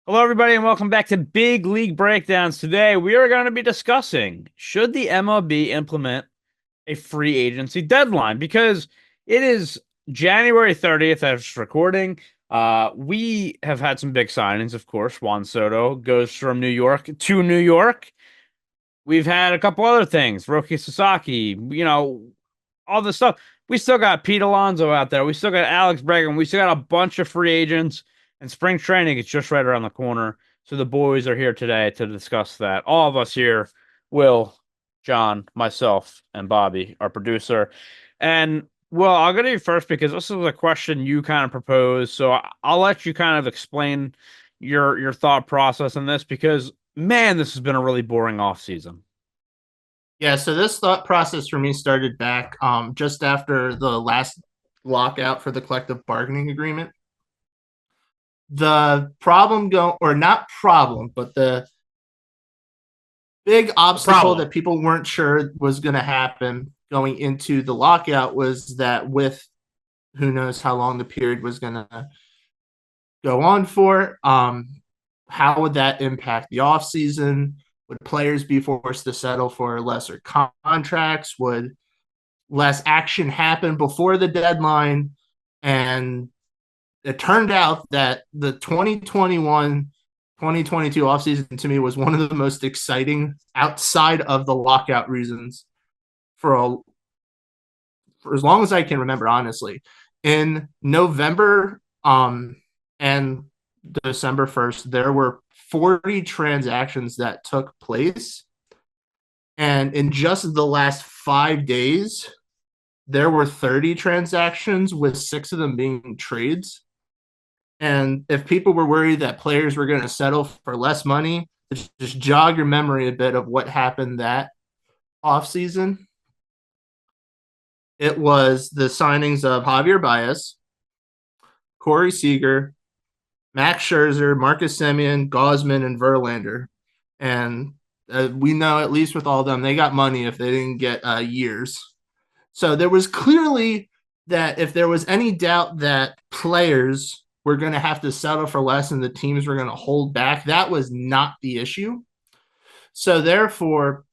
Hello, everybody, and welcome back to Big League Breakdowns. Today, we are going to be discussing should the MLB implement a free agency deadline because it is January 30th as it's recording. We have had some big signings, of course. Juan Soto goes from New York to New York. We've had a couple other things, Roki Sasaki, all this stuff. We still got Pete Alonso out there. We still got Alex Bregman. We still got a bunch of free agents, and spring training is just right around the corner. So the boys are here today to discuss that. All of us here, Will, John, myself, and Bobby, our producer. And well, I'll go to you first because this is a question you kind of proposed. So I'll let you kind of explain your thought process on this because man, this has been a really boring off season. Yeah, so this thought process for me started back just after the last lockout for the collective bargaining agreement. The problem go or not problem, but the big The obstacle problem. that people weren't sure was going to happen going into the lockout was that with who knows how long the period was going to go on for, how would that impact the offseason? Would players be forced to settle for lesser contracts? Would less action happen before the deadline? And it turned out that the 2021-2022 offseason to me was one of the most exciting outside of the lockout reasons for for as long as I can remember, honestly. In November and December 1st, there were 40 transactions that took place. And in just the last 5 days, there were 30 transactions, with six of them being trades. And if people were worried that players were going to settle for less money, just jog your memory a bit of what happened that offseason. It was the signings of Javier Baez, Corey Seager, Max Scherzer, Marcus Semien, Gosman, and Verlander. And we know, at least with all of them, they got money if they didn't get years. So there was clearly that if there was any doubt that players were going to have to settle for less and the teams were going to hold back, that was not the issue. So therefore,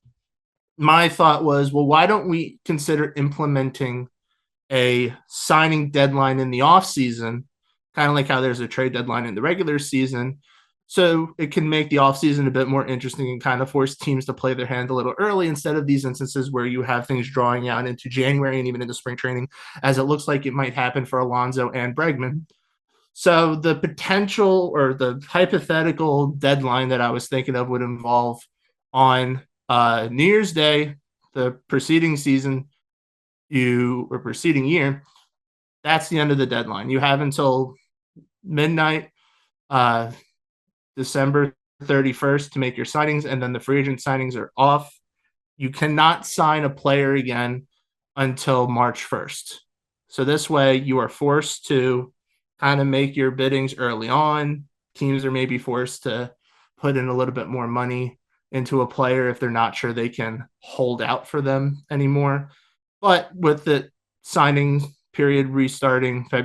my thought was, well, why don't we consider implementing a signing deadline in the offseason, kind of like how there's a trade deadline in the regular season. So it can make the offseason a bit more interesting and kind of force teams to play their hand a little early instead of these instances where you have things drawing out into January and even into spring training, as it looks like it might happen for Alonso and Bregman. So the potential or the hypothetical deadline that I was thinking of would involve on New Year's Day, the preceding season, or preceding year, that's the end of the deadline. You have until midnight, uh, December 31st to make your signings, and then the free agent signings are off. You cannot sign a player again until March 1st. So this way, you are forced to kind of make your biddings early on. Teams are maybe forced to put in a little bit more money into a player if they're not sure they can hold out for them anymore. But with the signing period restarting March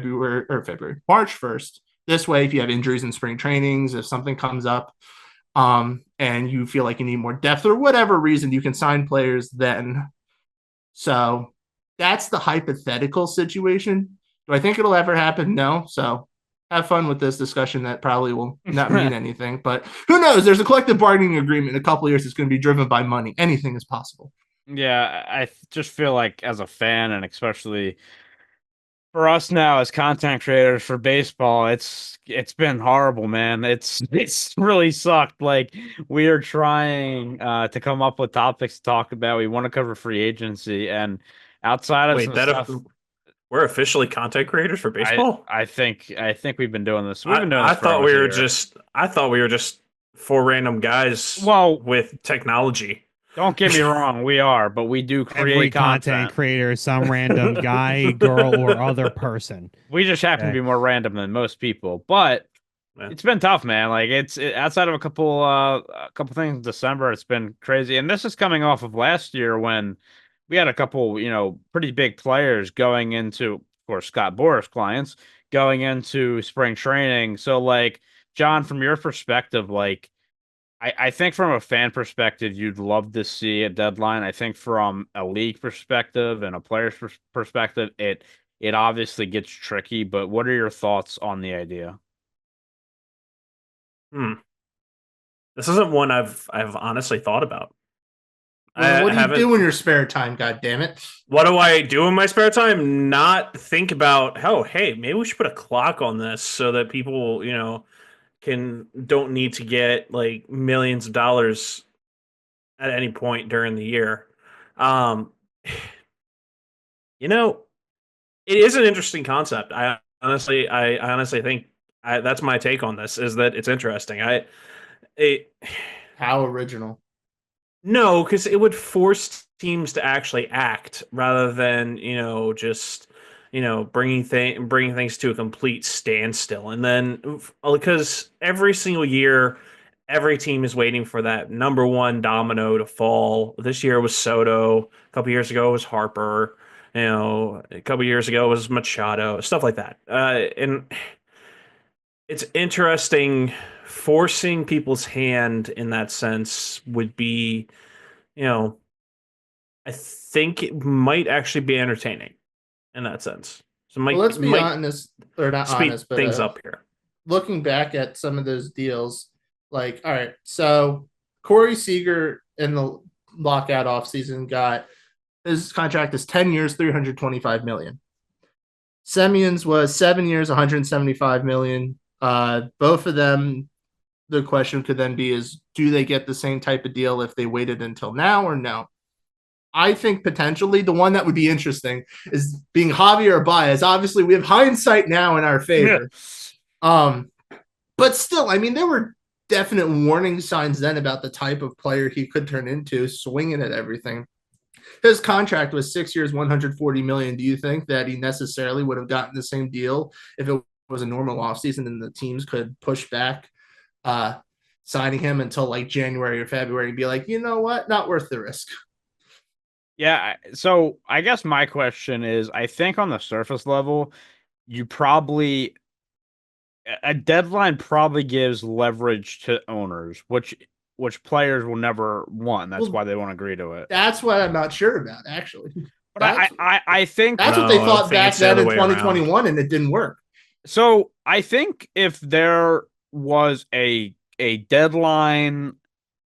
1st, this way, if you have injuries in spring trainings, if something comes up and you feel like you need more depth or whatever reason, you can sign players then. So that's the hypothetical situation. Do I think it'll ever happen? No. So have fun with this discussion that probably will not mean anything. But who knows? There's a collective bargaining agreement in a couple of years that's going to be driven by money. Anything is possible. Yeah, just feel like as a fan, and especially for us now as content creators for baseball, it's been horrible, man. It's really sucked. Like we are trying to come up with topics to talk about. We want to cover free agency and outside of Wait, some stuff. we're officially content creators for baseball? I think we've been doing this. We've I been doing this I for thought almost we a were year. just I thought we were just four random guys Well, with technology. don't get me wrong, we are, but we do Every create content content. creator is some random guy, girl, or other person. We just happen to Okay. be more random than most people, but Yeah. it's been tough, man. Like outside of a couple things in December, it's been crazy. And this is coming off of last year when we had a couple, pretty big players going into, of course, Scott Boras clients going into spring training. So like John, from your perspective, like I think from a fan perspective, you'd love to see a deadline. I think from a league perspective and a player's perspective, it obviously gets tricky. But what are your thoughts on the idea? Hmm. This isn't one I've honestly thought about. Well, what I do you haven't. do in your spare time? God damn it! What do I do in my spare time? Not think about, oh, hey, maybe we should put a clock on this so that people, can don't need to get like millions of dollars at any point during the year. Um, you know, it is an interesting concept. I honestly think that's my take on this. Is that it's interesting. It, How original. No, because it would force teams to actually act rather than just bringing things to a complete standstill. And then because every single year, every team is waiting for that number one domino to fall. This year was Soto. A couple years ago it was Harper. A couple years ago it was Machado. Stuff like that. And it's interesting. Forcing people's hand in that sense would be you know, I think it might actually be entertaining in that sense. So Well, let's it be might honest, or not speed honest, but things up here. looking back at some of those deals, like, all right, so Corey Seager in the lockout offseason got his contract is 10 years, 325 million. Semyon's was 7 years, 175 million. Both of them, the question could then be is do they get the same type of deal if they waited until now or no? I think potentially the one that would be interesting is being Javier Baez. Obviously, we have hindsight now in our favor. Um, but still, I mean, there were definite warning signs then about the type of player he could turn into, swinging at everything. His contract was 6 years, 140 million. Do you think that he necessarily would have gotten the same deal if it was a normal offseason and the teams could push back signing him until like January or February and be like, you know what, not worth the risk? Yeah, so I guess my question is, I think on the surface level, you probably a deadline probably gives leverage to owners, which players will never want. That's Well, why they won't agree to it. that's what I'm not sure about, actually. But That's I think that's what No, they I thought think back it's the then other in way around. 2021, and it didn't work. so. I think if there was a deadline,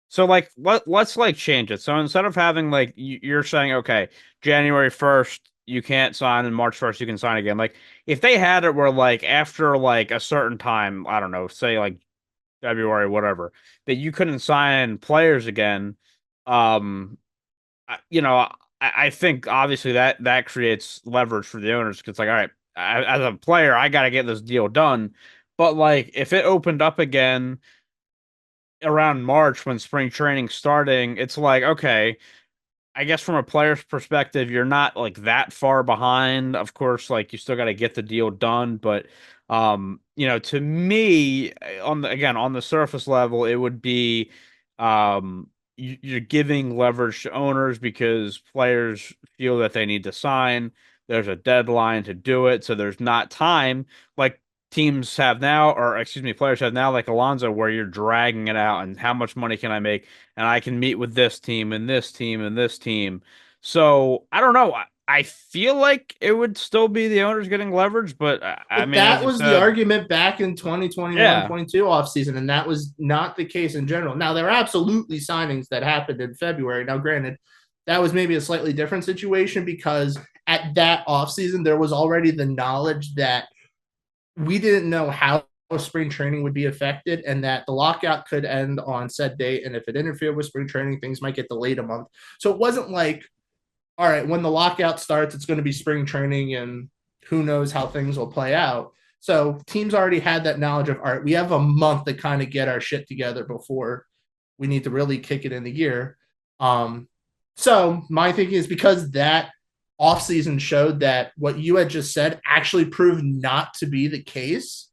so like let's like change it. So instead of having like you're saying, okay, January 1st you can't sign and March 1st you can sign again. Like if they had it where like after like a certain time, I don't know, say like February, whatever, that you couldn't sign players again. Um, I think obviously that creates leverage for the owners because like, all right, as a player, I got to get this deal done. But like, if it opened up again around March when spring training's starting, it's like, okay, I guess from a player's perspective, you're not like that far behind. Of course, like you still got to get the deal done, but to me, on the surface level, it would be you're giving leverage to owners because players feel that they need to sign. There's a deadline to do it, so there's not time like teams have now, or excuse me, players have now, like Alonso, where you're dragging it out and how much money can I make? And I can meet with this team and this team and this team. So I don't know. I feel like it would still be the owners getting leverage, but I But mean, as that you was the said, argument back in 2021 yeah. 22 offseason, and that was not the case in general. Now, there are absolutely signings that happened in February. Now, granted, that was maybe a slightly different situation because at that offseason, there was already the knowledge that we didn't know how spring training would be affected and that the lockout could end on said date. And if it interfered with spring training, things might get delayed a month. So it wasn't like, all right, when the lockout starts, it's going to be spring training and who knows how things will play out. So teams already had that knowledge of, all right, we have a month to kind of get our shit together before we need to really kick it in the gear. So my thinking is because that offseason showed that what you had just said actually proved not to be the case,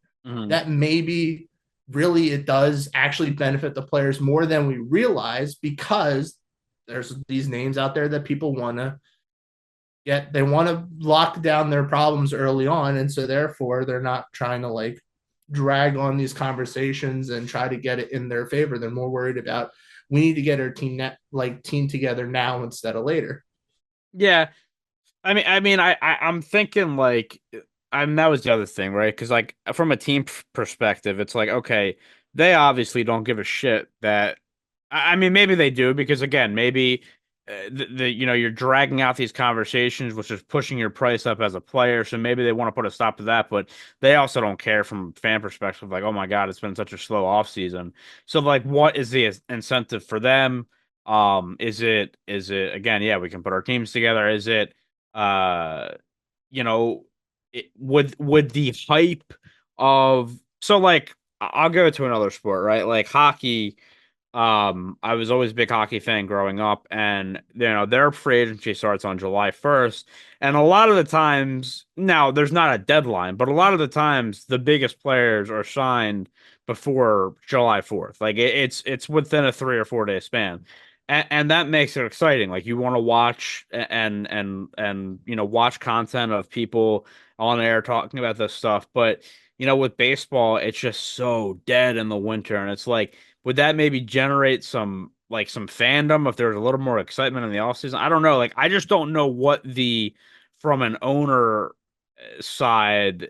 that maybe really it does actually benefit the players more than we realize because there's these names out there that people want to they want to lock down their problems early on. And so therefore they're not trying to like drag on these conversations and try to get it in their favor. They're more worried about we need to get our team together now instead of later. Yeah, I'm thinking like, that was the other thing, right? Because like from a team perspective, it's like okay, they obviously don't give a shit that. I mean, maybe they do because again, maybe you're dragging out these conversations, which is pushing your price up as a player. So maybe they want to put a stop to that, but they also don't care from fan perspective. Like, oh my God, it's been such a slow off season. So like, what is the incentive for them? Is it again? Yeah, we can put our teams together. Is it uh, you know, would the hype of so like I'll go to another sport, right? Like hockey. I was always a big hockey fan growing up, and their free agency starts on July 1st. And a lot of the times, now there's not a deadline, but a lot of the times the biggest players are signed before July 4th. Like it's within a 3 or 4 day span. And that makes it exciting. Like you want to watch and watch content of people on air talking about this stuff. But with baseball, it's just so dead in the winter, and it's like would that maybe generate some fandom if there's a little more excitement in the offseason? I don't know. Like I just don't know what the from an owner side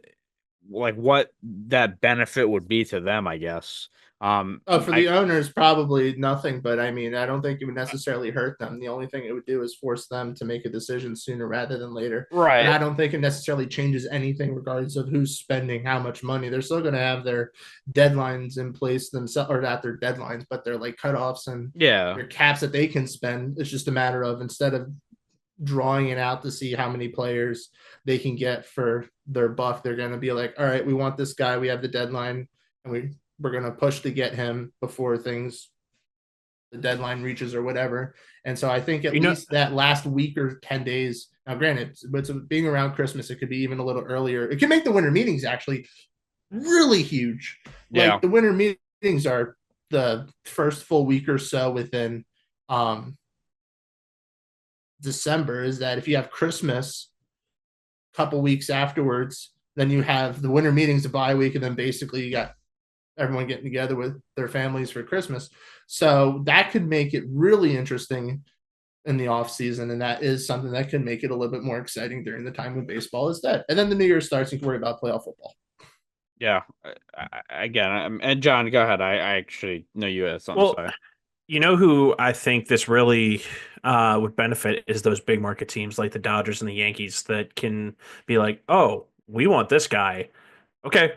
like what that benefit would be to them, I guess. Oh, for the owners, probably nothing. But I mean, I don't think it would necessarily hurt them. The only thing it would do is force them to make a decision sooner rather than later. But I right. don't think it necessarily changes anything regardless of who's spending how much money. They're still going to have their deadlines in place themselves, or not their deadlines, but their like cutoffs and Yeah. their caps that they can spend. It's just a matter of instead of drawing it out to see how many players they can get for their buck, they're going to be like, all right, we want this guy. We have the deadline, and we're going to push to get him before the deadline reaches or whatever. And so I think at least that last week or 10 days, now granted, it's being around Christmas, it could be even a little earlier. It can make the winter meetings actually really huge. Yeah. Like the winter meetings are the first full week or so within December. Is that if you have Christmas a couple weeks afterwards, then you have the winter meetings, a bye week, and then basically you got everyone getting together with their families for Christmas. So that could make it really interesting in the off season, and that is something that can make it a little bit more exciting during the time when baseball is dead. And then the new year starts, and you can worry about playoff football. Yeah. Again, and John, go ahead. I actually know you had something to say. You know who I think this really would benefit is those big market teams like the Dodgers and the Yankees that can be like, oh, we want this guy. Okay,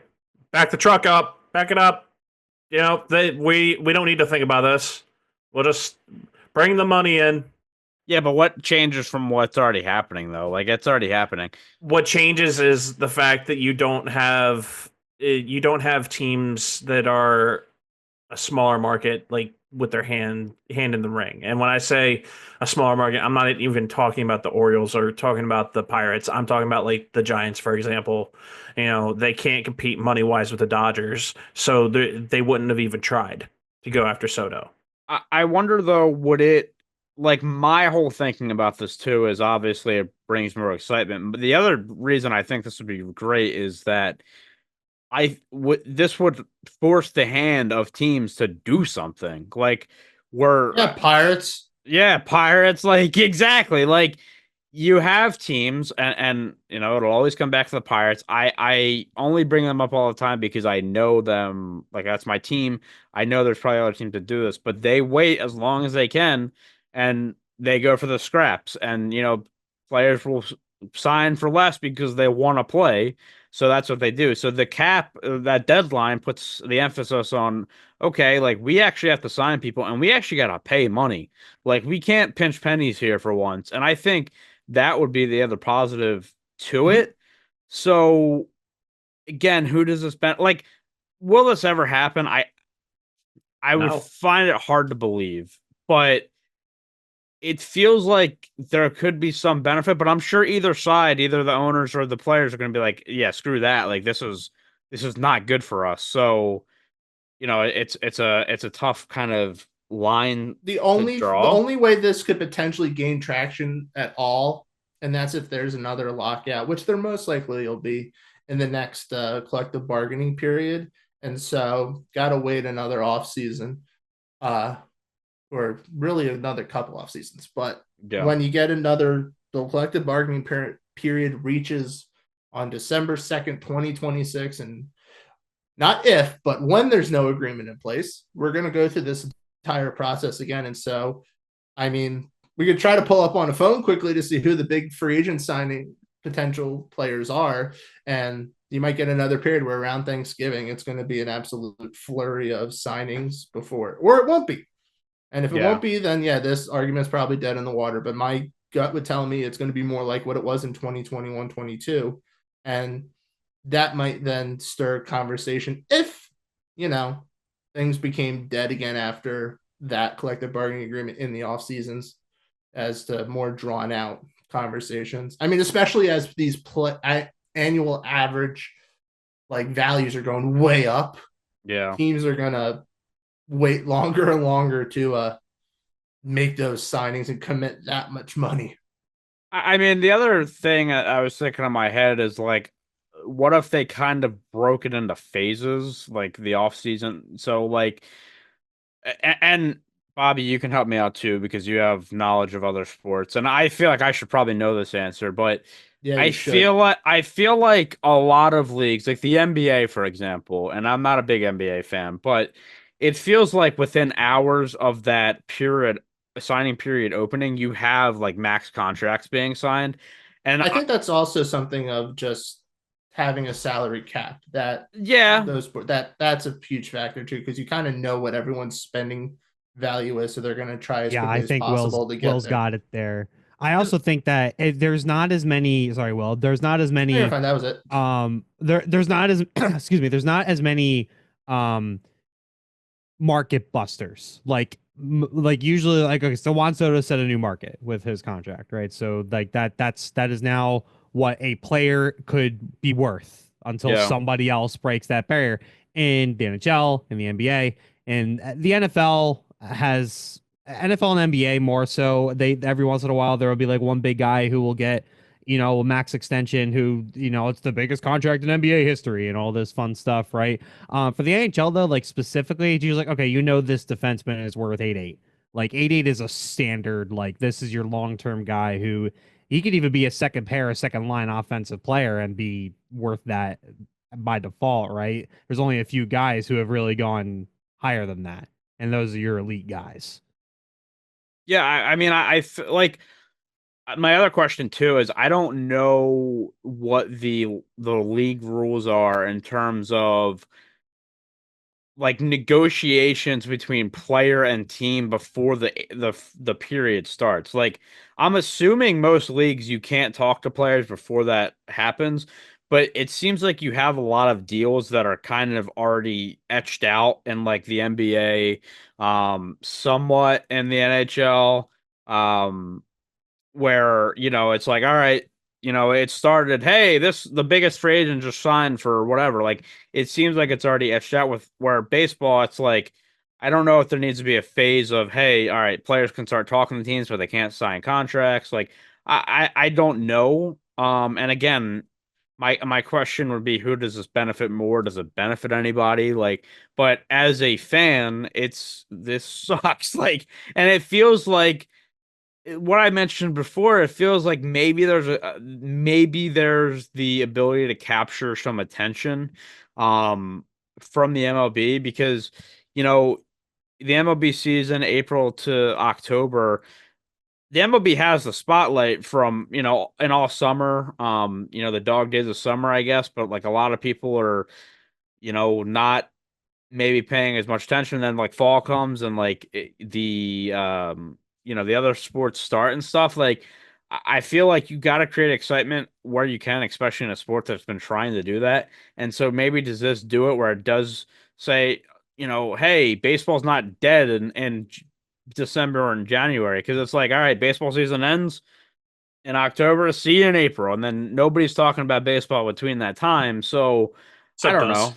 back the truck up, back it up. We don't need to think about this. We'll just bring the money in. Yeah, but what changes from what's already happening though? Like it's already happening. What changes is the fact that you don't have teams that are a smaller market like with their hand in the ring. And when I say a smaller market, I'm not even talking about the Orioles or talking about the Pirates. I'm talking about like the Giants, for example. They can't compete money wise with the Dodgers, so they wouldn't have even tried to go after Soto. I wonder though, would it like my whole thinking about this too is obviously it brings more excitement. But the other reason I think this would be great is that this would force the hand of teams to do something. Like we're Pirates. Yeah, Pirates. Like exactly. Like you have teams, and it'll always come back to the Pirates. I only bring them up all the time because I know them. Like that's my team. I know there's probably other teams that do this, but they wait as long as they can, and they go for the scraps. And players will sign for less because they want to play. So that's what they do. So the cap, that deadline puts the emphasis on, okay, like we actually have to sign people and we actually got to pay money. Like we can't pinch pennies here for once. And I think that would be the other positive to it. So again, who does this benefit? Like, will this ever happen? I would find it hard to believe, but it feels like there could be some benefit, but I'm sure either side, either the owners or the players are going to be like, yeah, screw that. Like this is not good for us. So, it's a tough kind of line The to draw. only way this could potentially gain traction at all, and that's if there's another lockout, which there most likely will be, in the next collective bargaining period, and so got to wait another off season, or really another couple off seasons. But Yeah. when you get the collective bargaining period reaches on December 2nd, 2026, and not if, but when there's no agreement in place, we're going to go through this entire process again. And so, I mean, we could try to pull up on a phone quickly to see who the big free agent signing potential players are. And you might get another period where around Thanksgiving, it's going to be an absolute flurry of signings before, or it won't be. And if it won't be, then yeah, this argument's probably dead in the water. But my gut would tell me it's going to be more like what it was in 2021, 22. And that might then stir conversation if, things became dead again after that collective bargaining agreement in the off seasons as to more drawn out conversations. I mean, especially as these annual average like values are going way up. Yeah. Teams are going to wait longer and longer to make those signings and commit that much money. I mean, the other thing I was thinking in my head is like, what if they kind of broke it into phases, like the off season? So like, and Bobby, you can help me out too because you have knowledge of other sports, and I feel like I should probably know this answer, but Yeah, I feel like a lot of leagues, like the NBA, for example, and I'm not a big NBA fan, but it feels like within hours of that period, signing period opening, you have like max contracts being signed, and I think that's also something of just having a salary cap yeah, that's a huge factor too, because you kind of know what everyone's spending value is, so they're going to try as quickly I as think possible to get Will's there. got it there. I also think that there's not as many. Sorry, Will. There's not as No, many. you're fine. That was it. There's not as excuse me. There's not as many market busters. Like usually, like okay, so Juan Soto set a new market with his contract, right? So like that is now what a player could be worth until Yeah. somebody else breaks that barrier in the NHL, in the NBA, and the NFL has NFL and NBA more so. They every once in a while there will be like one big guy who will get a max extension who it's the biggest contract in NBA history and all this fun stuff, right? For the NHL though, like specifically, it's usually like, okay, this defenseman is worth 8-8. Like 8-8 is a standard. Like this is your long term guy who he could even be a second pair, a second line offensive player and be worth that by default, right? There's only a few guys who have really gone higher than that, and those are your elite guys. Yeah. I mean, like. My other question too is I don't know what the league rules are in terms of like negotiations between player and team before the period starts. Like I'm assuming most leagues you can't talk to players before that happens, but it seems like you have a lot of deals that are kind of already etched out in like the NBA, somewhat in the NHL. Where it's like, all right, it started, hey, this the biggest free agent just signed for whatever. Like it seems like it's already etched out. With where baseball, it's like I don't know if there needs to be a phase of, hey, all right, players can start talking to teams but they can't sign contracts. Like I don't know. And again, my question would be, who does this benefit more? Does it benefit anybody? Like, but as a fan, this sucks. Like, and it feels like what I mentioned before. It feels like maybe there's the ability to capture some attention from the MLB because you know the MLB season, April to October, the MLB has the spotlight from in all summer, the dog days of summer, I guess, but like a lot of people are not maybe paying as much attention. Then like fall comes and like the other sports start and stuff. Like I feel like you got to create excitement where you can, especially in a sport that's been trying to do that. And so maybe does this do it where it does say, hey, baseball's not dead in December or in January, because it's like, all right, baseball season ends in October, see you in April, and then nobody's talking about baseball between that time. So I Except don't us. know.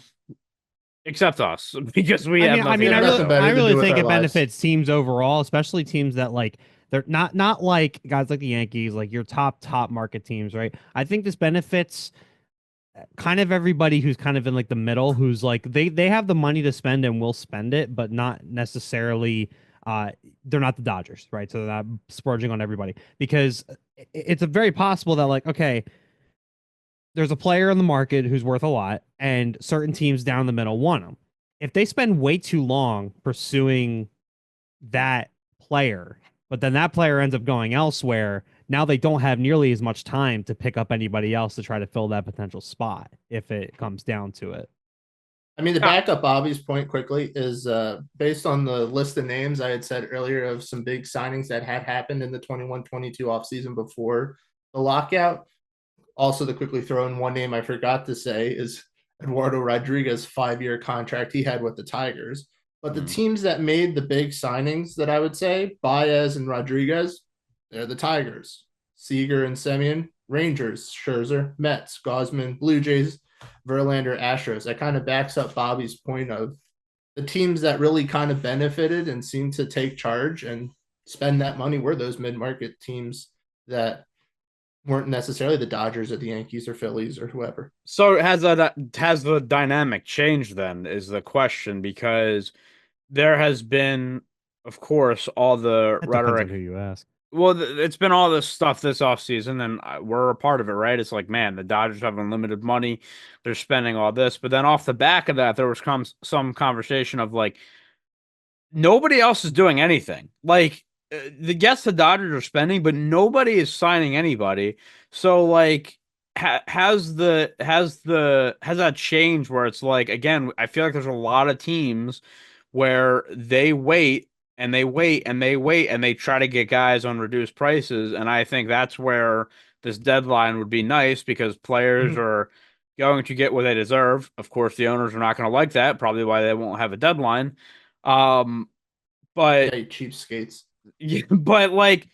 Except us, because we I have mean, I nothing mean, to I have do. really, nothing better I to really do with think our it lives. benefits teams overall, especially teams that like they're not like guys like the Yankees, like your top market teams, right? I think this benefits kind of everybody who's kind of in like the middle, who's like they have the money to spend and will spend it, but not necessarily they're not the Dodgers, right? So they're not splurging on everybody because it's a very possible that like, okay, there's a player in the market who's worth a lot and certain teams down the middle want him. If they spend way too long pursuing that player, but then that player ends up going elsewhere, now they don't have nearly as much time to pick up anybody else to try to fill that potential spot if it comes down to it. I mean, to Yeah. back up Bobby's point quickly is based on the list of names I had said earlier of some big signings that had happened in the 21-22 offseason before the lockout. Also, to quickly throw in one name I forgot to say is Eduardo Rodriguez 5-year contract he had with the Tigers. But the teams that made the big signings that I would say, Baez and Rodriguez, they're the Tigers. Seager and Semien, Rangers, Scherzer, Mets, Gosman, Blue Jays, Verlander, Astros. That kind of backs up Bobby's point of the teams that really kind of benefited and seemed to take charge and spend that money were those mid-market teams that weren't necessarily the Dodgers or the Yankees or Phillies or whoever. So has the dynamic changed then is the question, because there has been, of course, all the It depends rhetoric. on who you ask. Well, it's been all this stuff this offseason, and we're a part of it, right? It's like, man, the Dodgers have unlimited money. They're spending all this. But then off the back of that, there was some conversation of like, nobody else is doing anything. Like, yes, the Dodgers are spending, but nobody is signing anybody. So, like, has that changed where it's like, again, I feel like there's a lot of teams where they wait and they wait and they wait and they try to get guys on reduced prices. And I think that's where this deadline would be nice because players are going to get what they deserve. Of course, the owners are not going to like that, probably why they won't have a deadline. But Yeah, you cheapskates. yeah, but like,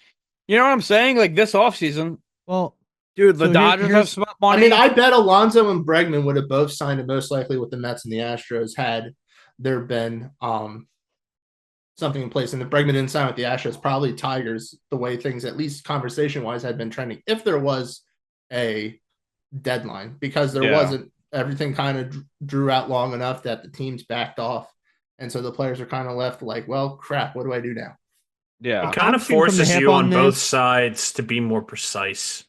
you know what I'm saying? Like this offseason, Well, dude, the so Dodgers have spent money. I mean, I bet Alonso and Bregman would have both signed, and most likely with the Mets and the Astros had there been something in place. And if Bregman didn't sign with the Astros, probably Tigers, the way things, at least conversation wise, had been trending. If there was a deadline, because there wasn't, everything kind of drew out long enough that the teams backed off. And so the players are kind of left like, well, crap, what do I do now? Yeah. It kind of I'm shooting from the forces hip you on on both this. sides to be more precise.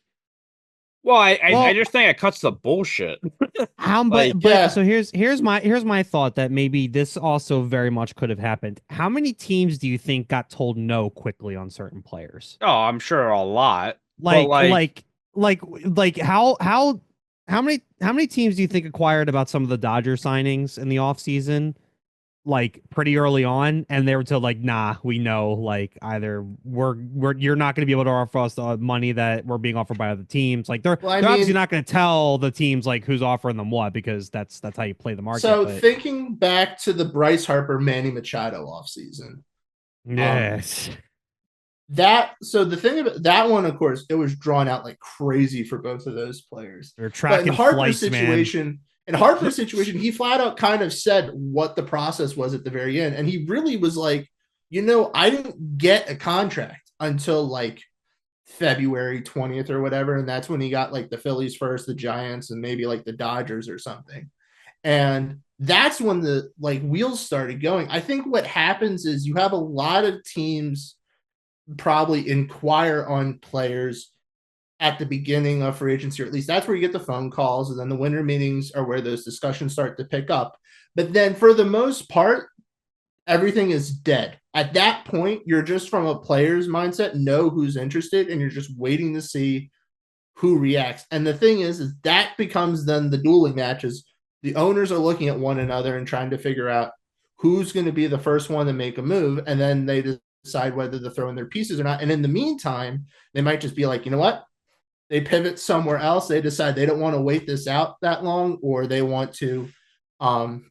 Well, I Well- just think it cuts the bullshit. How, Like, but yeah. so here's my thought that maybe this also very much could have happened. How many teams do you think got told no quickly on certain players? Oh, I'm sure a lot. Like But like how many teams do you think acquired about some of the Dodger signings in the offseason? Like pretty early on, and they were told like, nah, we know like either we're you're not going to be able to offer us the money that we're being offered by other teams. Like they're obviously not going to tell the teams like who's offering them what, because that's how you play the market. So but... thinking back to the Bryce Harper, Manny Machado offseason. Yes. So the thing about that one, of course, it was drawn out like crazy for both of those players. They're But tracking in Harper's flights, situation, man. in Harper's situation, he flat out kind of said what the process was at the very end. And he really was like, I didn't get a contract until like February 20th or whatever. And that's when he got like the Phillies first, the Giants, and maybe like the Dodgers or something. And that's when the like wheels started going. I think what happens is you have a lot of teams probably inquire on players at the beginning of free agency, or at least that's where you get the phone calls, and then the winter meetings are where those discussions start to pick up. But then for the most part, everything is dead. At that point, you're just from a player's mindset, know who's interested, and you're just waiting to see who reacts. And the thing is that becomes then the dueling matches. The owners are looking at one another and trying to figure out who's going to be the first one to make a move, and then they decide whether to throw in their pieces or not. And in the meantime, they might just be like, you know what? They pivot somewhere else. They decide they don't want to wait this out that long, or they want to, or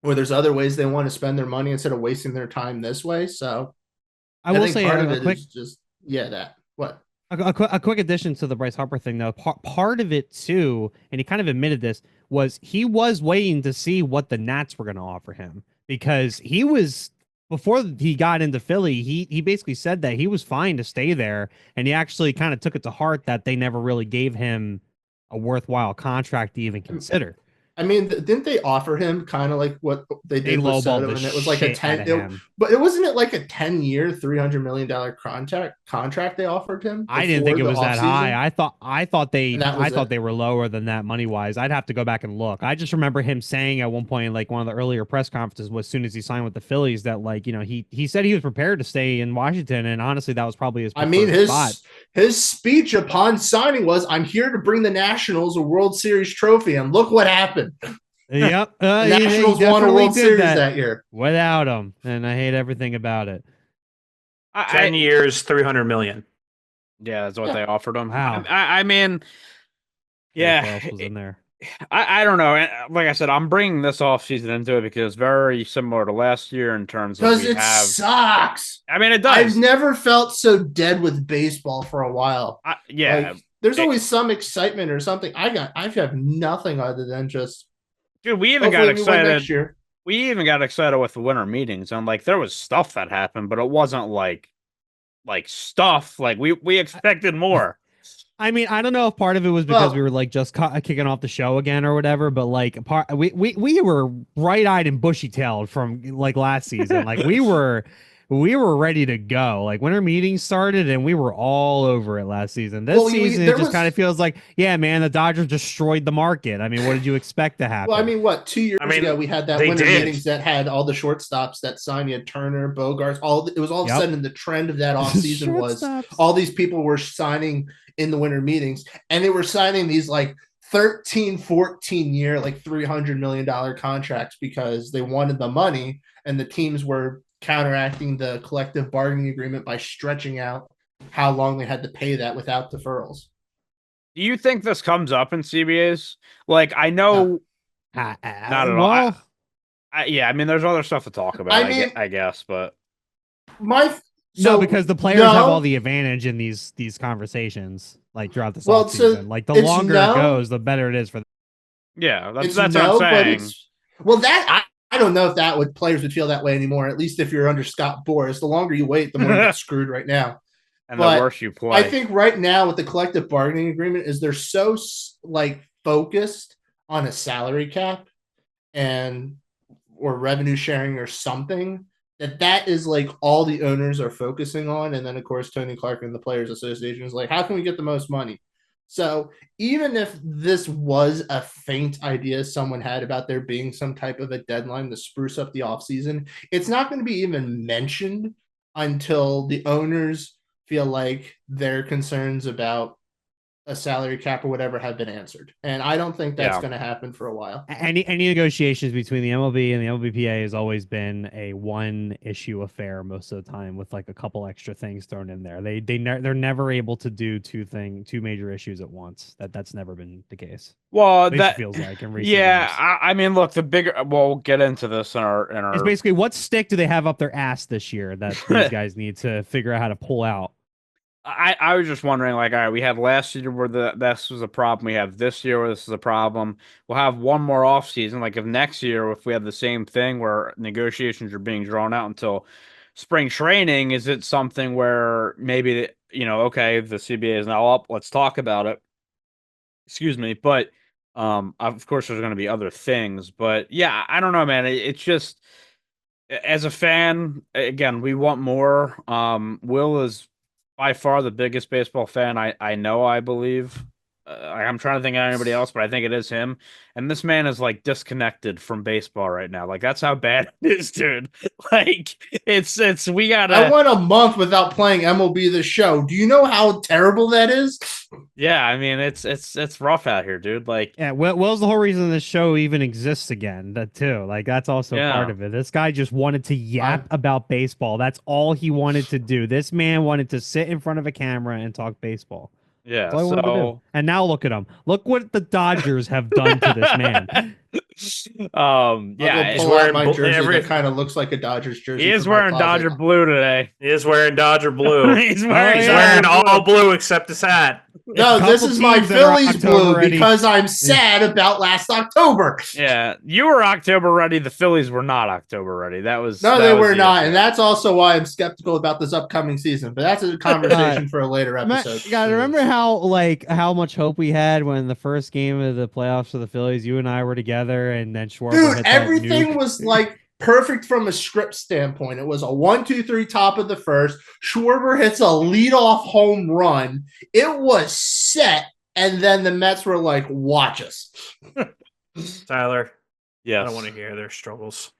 there's other ways they want to spend their money instead of wasting their time this way. So I will think say part of a it quick is just, that. What? a quick addition to the Bryce Harper thing, though. Part of it too, and he kind of admitted this, was he was waiting to see what the Nats were going to offer him, because he was, before he got into Philly, he basically said that he was fine to stay there, and he actually kind of took it to heart that they never really gave him a worthwhile contract to even consider. I mean, didn't they offer him kind of like what they They did with lowballed Soto, the and it was like a shit out 10, of him. but it wasn't it like a 10-year, $300 million contract they offered him I didn't think before it the was that high. offseason, I thought and that was it. they were lower than that money wise. I'd have to go back and look. I just remember him saying at one point, like one of the earlier press conferences, was as soon as he signed with the Phillies, that like he said he was prepared to stay in Washington, and honestly, that was probably his I mean, preferred spot. his speech upon signing was, "I'm here to bring the Nationals a World Series trophy," and look what happened. Yep, The he Nationals won a definitely World did Series that that year. without him, and I hate everything about it. 10 years, 300 million. Yeah, that's what Yeah. they offered him. Wow. I mean, Curious yeah, what else was in there? I don't know. Like I said, I'm bringing this offseason into it because it's very similar to last year in terms of Because we it have. sucks. I mean, it I've does. never felt so dead with baseball for a while. Yeah, Like, there's always some excitement or something. I have nothing other than just dude, we even got hopefully we win excited. next year. We even got excited with the winter meetings, and like there was stuff that happened, but it wasn't like stuff. Like we expected more. I mean, I don't know if part of it was because Well- we were like just kicking off the show again or whatever, but like we were bright-eyed and bushy-tailed from like last season. Like we were ready to go. Like winter meetings started and we were all over it last season. This season it just kind of feels like, yeah, man, the Dodgers destroyed the market. I mean, what did you expect to happen? Well, I mean, what, 2 years ago we had that winter meetings that had all the shortstops that signed. You had Turner, Bogarts, it was all of a sudden the trend of that offseason was all these people were signing in the winter meetings, and they were signing these like 13, 14 year, like $300 million contracts because they wanted the money, and the teams were counteracting the collective bargaining agreement by stretching out how long they had to pay that without deferrals. Do you think this comes up in CBAs? Like, I know not at all. Yeah, I mean, there's other stuff to talk about, I guess, but no, because the players have all the advantage in these conversations, like throughout the season. Like the longer it goes, the better it is for them. Yeah, that's what I'm saying. I don't know if players would feel that way anymore. At least if you're under Scott Boras, the longer you wait, the more you get screwed right now. And the worse you play. I think right now with the collective bargaining agreement is they're so like focused on a salary cap or revenue sharing or something that is like all the owners are focusing on. And then of course Tony Clark and the Players Association is like, how can we get the most money? So even if this was a faint idea someone had about there being some type of a deadline to spruce up the offseason, it's not going to be even mentioned until the owners feel like their concerns about a salary cap or whatever have been answered. And I don't think that's going to happen for a while. Any negotiations between the MLB and the LBPA has always been a one issue affair most of the time, with like a couple extra things thrown in there. They're never able to do two major issues at once. That's never been the case. Well, that feels like in recent years. I mean, look, we'll get into this in our. It's basically, what stick do they have up their ass this year that these guys need to figure out how to pull out? I was just wondering, like, all right, we had last year where this was a problem. We have this year where this is a problem. We'll have one more off season. Like, if next year, if we have the same thing where negotiations are being drawn out until spring training, is it something where maybe, okay, the CBA is now up, let's talk about it. Excuse me. But, of course, there's going to be other things. But, yeah, I don't know, man. It's just, as a fan, again, we want more. Will is by far the biggest baseball fan I know, I believe. I'm trying to think of anybody else, but I think it is him. And this man is like disconnected from baseball right now. Like, that's how bad it is, dude. Like, we gotta. I went a month without playing MLB The Show. Do you know how terrible that is? Yeah, I mean, it's rough out here, dude. Like, yeah, Will's the whole reason this show even exists again. That too, like that's also part of it. This guy just wanted to yap about baseball. That's all he wanted to do. This man wanted to sit in front of a camera and talk baseball. Yeah, and now look at him. Look what the Dodgers have done to this man. I'll Yeah, go pull out my jersey that kind of looks like a Dodgers jersey. he is from my wearing closet. Dodger blue today. He is wearing Dodger blue. He's wearing, He's yeah. wearing Dodger all blue except his hat. No, this Couple is my teams that are Phillies October blue ready. because I'm sad about last October. Yeah, you were October ready. The Phillies were not October ready. That was They were the not, issue. and that's also why I'm skeptical about this upcoming season. But that's a conversation for a later episode. God, remember how much hope we had when the first game of the playoffs for the Phillies, you and I were together, and then Schwarber Dude, hit everything that nuke. was like perfect from a script standpoint. It was a 1-2-3 top of the first. Schwarber hits a leadoff home run. It was set, and then the Mets were like, "Watch us." Tyler, Yes. I don't want to hear their struggles.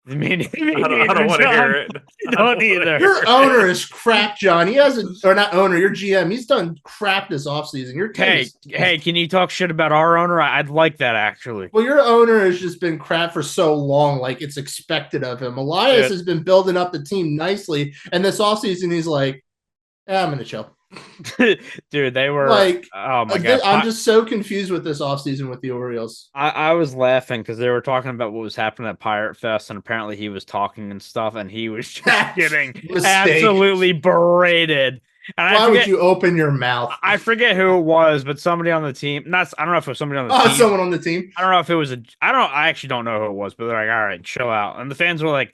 I mean, I don't want to hear it. Don't either. Your owner is crap, John. He hasn't, or not owner, your GM. He's done crap this offseason. Your team Hey, can you talk shit about our owner? I'd like that actually. Well, your owner has just been crap for so long, like it's expected of him. Elias has been building up the team nicely, and this offseason he's like, I'm gonna chill. Dude, they were like, oh my god. I'm just so confused with this offseason with the Orioles. I was laughing because they were talking about what was happening at Pirate Fest, and apparently he was talking and stuff, and he was just getting absolutely berated. And Why would you open your mouth? I forget who it was, but somebody on the team. I don't know if it was somebody on the team. Someone on the team. I don't know if it was I actually don't know who it was, but they're like, all right, chill out. And the fans were like,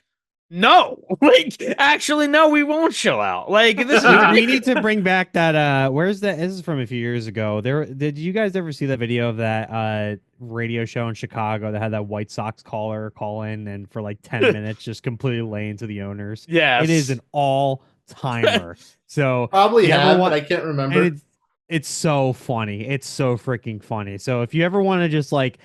no, like, actually, no, we won't chill out. Like, this is we need to bring back that. Where's that? This is from a few years ago. Did you guys ever see that video of that radio show in Chicago that had that White Sox caller call in and for like 10 minutes just completely lay into the owners? Yes. It is an all-timer. So probably have, but I can't remember. And it's so funny. It's so freaking funny. So if you ever want to just like,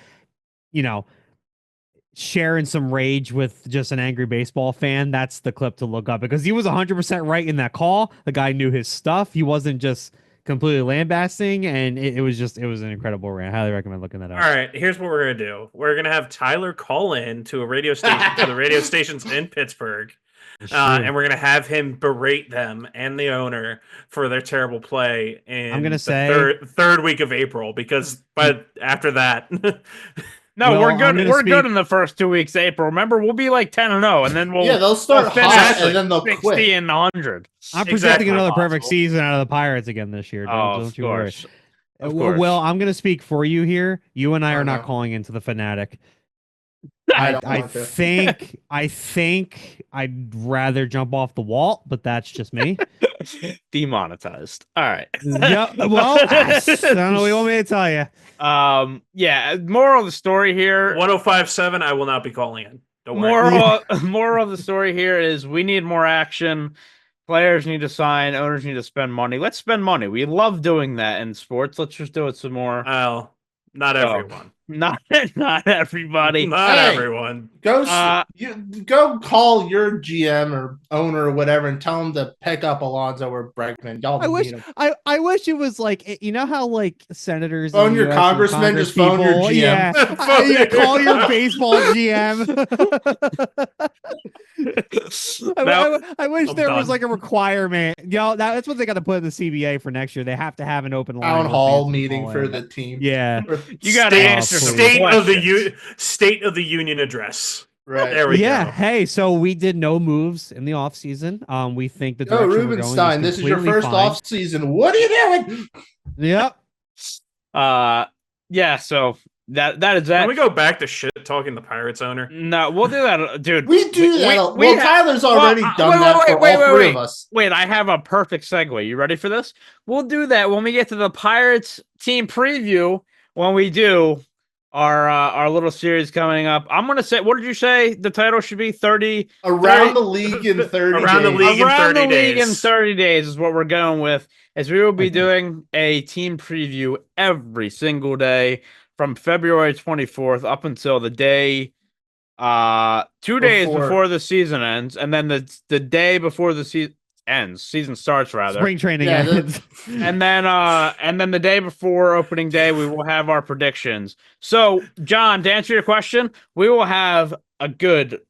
sharing some rage with just an angry baseball fan, that's the clip to look up because he was 100% right in that call. The guy knew his stuff. He wasn't just completely lambasting, and it was an incredible rant. I highly recommend looking that up. All right, here's what we're gonna do. We're gonna have Tyler call in to a radio station to the radio stations in Pittsburgh. And we're gonna have him berate them and the owner for their terrible play in I'm gonna say third week of April because after that No, well, we're good. We're good in the first 2 weeks of April. Remember, we'll be like 10-0, and then they'll start hot, and then they'll 60 quit. and 100. I'm projecting another perfect season out of the Pirates again this year. Don't you worry. Of course. Well, I'm going to speak for you here. You and I are not calling into the Fanatic. I think I'd rather jump off the wall, but that's just me. Demonetized. All right. Yeah. Well, I don't know what you want me to tell you. Yeah. Moral of the story here. 1057. I will not be calling in. Don't worry. Moral of the story here is we need more action. Players need to sign. Owners need to spend money. Let's spend money. We love doing that in sports. Let's just do it some more. Well, not everyone. Not everybody. Not everyone. Go call your GM or owner or whatever and tell them to pick up Alonso or Bregman. Y'all need him. I wish it was like, you know how like senators phone your congressman, just phone your GM. Yeah, call your baseball GM. I wish there was like a requirement. That's what they got to put in the CBA for next year. They have to have an open line. Town hall meeting for the team. Yeah. You got to answer State of the Union address. Right. There we go. Hey, so we did no moves in the offseason. We think the direction Rubenstein, this is your first offseason. What are you doing? Yep. Yeah, so that is that. Can we go back to shit talking the Pirates owner? No, we'll do that, dude. We do that. Tyler's already done that for all three of us. Wait, I have a perfect segue. You ready for this? We'll do that when we get to the Pirates team preview. When we do our little series coming up, I'm gonna say, what did you say the title should be? 30 around the league in 30 around days. the league around in 30 the league days. in 30 days is what we're going with, as we will be doing a team preview every single day from February 24th up until the day 2 days before the season ends, and then the day before the season starts rather. Spring training ends. and then the day before opening day we will have our predictions. So, John, to answer your question, we will have a good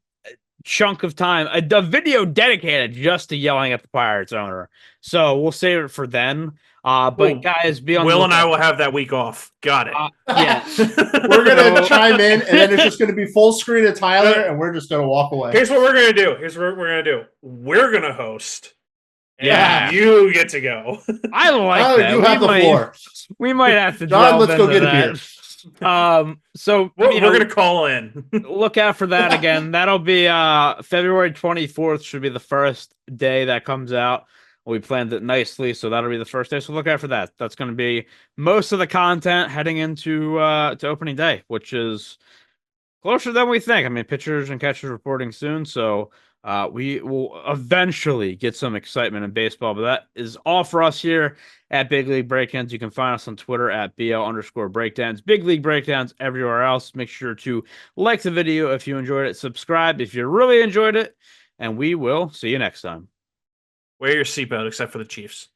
chunk of time, a video dedicated just to yelling at the Pirates owner. So we'll save it for then. But guys, be on Will the and I lookout. will have that week off. Got it. Yes. We're gonna So- chime in, and then it's just gonna be full screen of Tyler, and we're just gonna walk away. Here's what we're gonna do. We're gonna host. And Yeah. you get to go. I like Tyler, that. you have the floor. We might have to John, delve let's go into get a beer. that. So We're gonna call in. look out for that again. That'll be February 24th should be the first day that comes out. We planned it nicely, so that'll be the first day. So look out for that. That's going to be most of the content heading into to opening day, which is closer than we think. I mean, pitchers and catchers reporting soon, so we will eventually get some excitement in baseball. But that is all for us here at Big League Breakdowns. You can find us on Twitter at BL_breakdowns. Big League Breakdowns everywhere else. Make sure to like the video if you enjoyed it. Subscribe if you really enjoyed it. And we will see you next time. Wear your seatbelt, except for the Chiefs.